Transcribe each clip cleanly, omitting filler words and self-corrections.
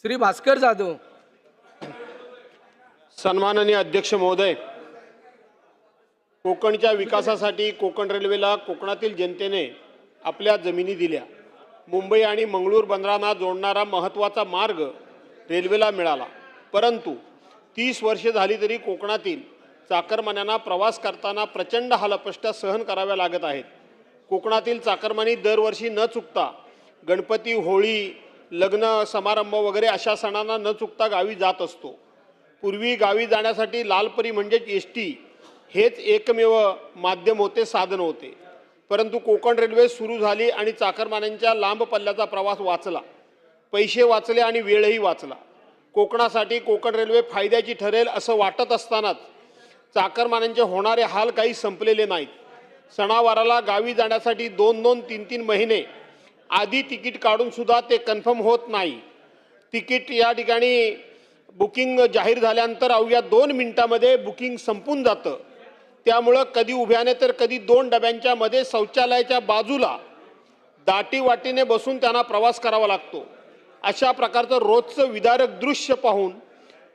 श्री भास्कर जाधव। सन्माननीय अध्यक्ष महोदय, कोकणच्या विकासासाठी कोकण रेल्वेला कोकणातील जनतेने आपल्या जमिनी दिल्या। मुंबई आणि मंगळूर बंदरांना जोडणारा महत्त्वाचा मार्ग रेल्वेला मिळाला, परंतु 30 वर्षे झाली तरी कोकणातील चाकरमान्यांना प्रवास करताना प्रचंड हालअपेष्टा सहन कराव्या लागत आहेत। कोकणातील चाकरमानी दरवर्षी न चुकता गणपती, होळी, लग्न समारंभ वगैरे अशा सणांना न चुकता गावी जात असतो। पूर्वी गावी जाण्यासाठी लालपरी म्हणजेच एसटी हेच एकमेव माध्यम होते, साधन होते, परंतु कोकण रेल्वे सुरू झाली आणि चाकरमान्यांच्या लांब पल्ल्याचा प्रवास वाचला, पैसे वाचले आणि वेळही वाचला। कोकणासाठी कोकण रेल्वे फायद्याची ठरेल असं वाटत असतानाच चाकरमान्यांचे होणारे हाल काही संपलेले नाहीत। सणावाराला गावी जाण्यासाठी 2-2, 3-3 महिने आधी तिकीट काढून सुद्धा ते कन्फर्म होत नाही। तिकीट या ठिकाणी बुकिंग जाहीर झाल्यानंतर अवघ्या 2 मिनिटांमध्ये बुकिंग संपून जातं। त्यामुळं कधी उभ्याने तर कधी 2 डब्यांच्या मध्ये शौचालयाच्या बाजूला दाटीवाटीने बसून त्यांना प्रवास करावा लागतो। अशा प्रकारचं रोजचं विदारक दृश्य पाहून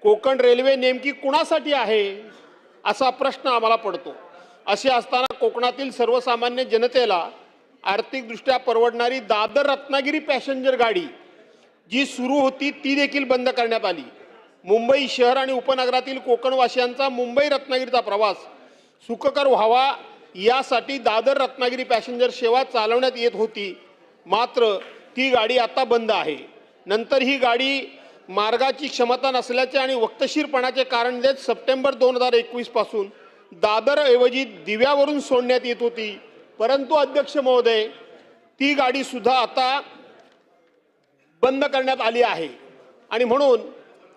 कोकण रेल्वे नेमकी कुणासाठी आहे असा प्रश्न आम्हाला पडतो। असे असताना कोकणातील सर्वसामान्य जनतेला आर्थिकदृष्ट्या परवडणारी दादर रत्नागिरी पॅसेंजर गाडी जी सुरू होती ती देखील बंद करण्यात आली। मुंबई शहर आणि उपनगरातील कोकणवासियांचा मुंबई रत्नागिरीचा प्रवास सुखकर व्हावा यासाठी दादर रत्नागिरी पॅसेंजर सेवा चालवण्यात येत होती, मात्र ती गाडी आता बंद आहे। नंतर ही गाडी मार्गाची क्षमता नसल्याचे आणि वक्तशीरपणाचे कारण देत सप्टेंबर 2021 पासून दादरऐवजी दिव्यावरून सोडण्यात येत होती, परंतु अध्यक्ष महोदय ती गाडी सुद्धा आता बंद करण्यात आली आहे। आणि म्हणून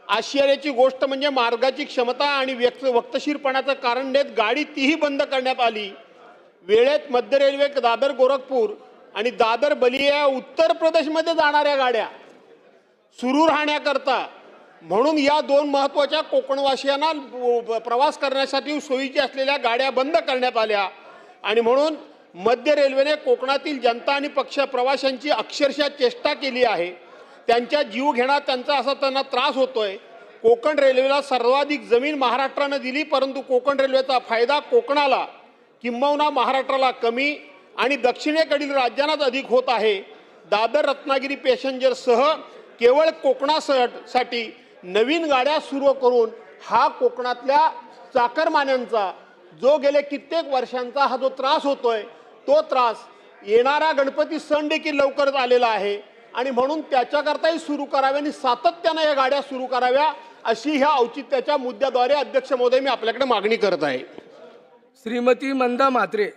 आश्चर्याची गोष्ट म्हणजे मार्गाची क्षमता आणि वक्तशीरपणाचं कारण देत गाडी तीही बंद करण्यात आली। वेळेत मध्य रेल्वे दादर गोरखपूर आणि दादर बलिया उत्तर प्रदेशमध्ये जाणाऱ्या गाड्या सुरू राहण्याकरता म्हणून या 2 महत्त्वाच्या कोकणवासियांना प्रवास करण्यासाठी सोयीच्या असलेल्या गाड्या बंद करण्यात आल्या। आणि म्हणून मध्य रेल्वेने कोकणातील जनता आणि पक्ष प्रवाशांची अक्षरशः चेष्टा केली आहे। त्यांच्या जीव घेण्यात त्यांचा असा त्यांना त्रास होतोय। कोकण रेल्वेला सर्वाधिक जमीन महाराष्ट्राने दिली, परंतु कोकण रेल्वेचा फायदा कोकणाला किंबहुना महाराष्ट्राला कमी आणि दक्षिणेकडील राज्यांनाच अधिक होत आहे। दादर रत्नागिरी पॅसेंजरसह केवळ कोकणासाठी नवीन गाड्या सुरू करून हा कोकणातल्या चाकरमान्यांचा जो गेले कित्येक वर्षांचा हा जो त्रास होतोय तो त्रास येणारा गणपती सण देखील लवकरच आलेला आहे आणि म्हणून त्याच्याकरताही सुरू कराव्या आणि सातत्याने या गाड्या सुरू कराव्या अशी ह्या औचित्याच्या मुद्द्याद्वारे अध्यक्ष महोदय मी आपल्याकडे मागणी करत आहे। श्रीमती मंदा म्हात्रे।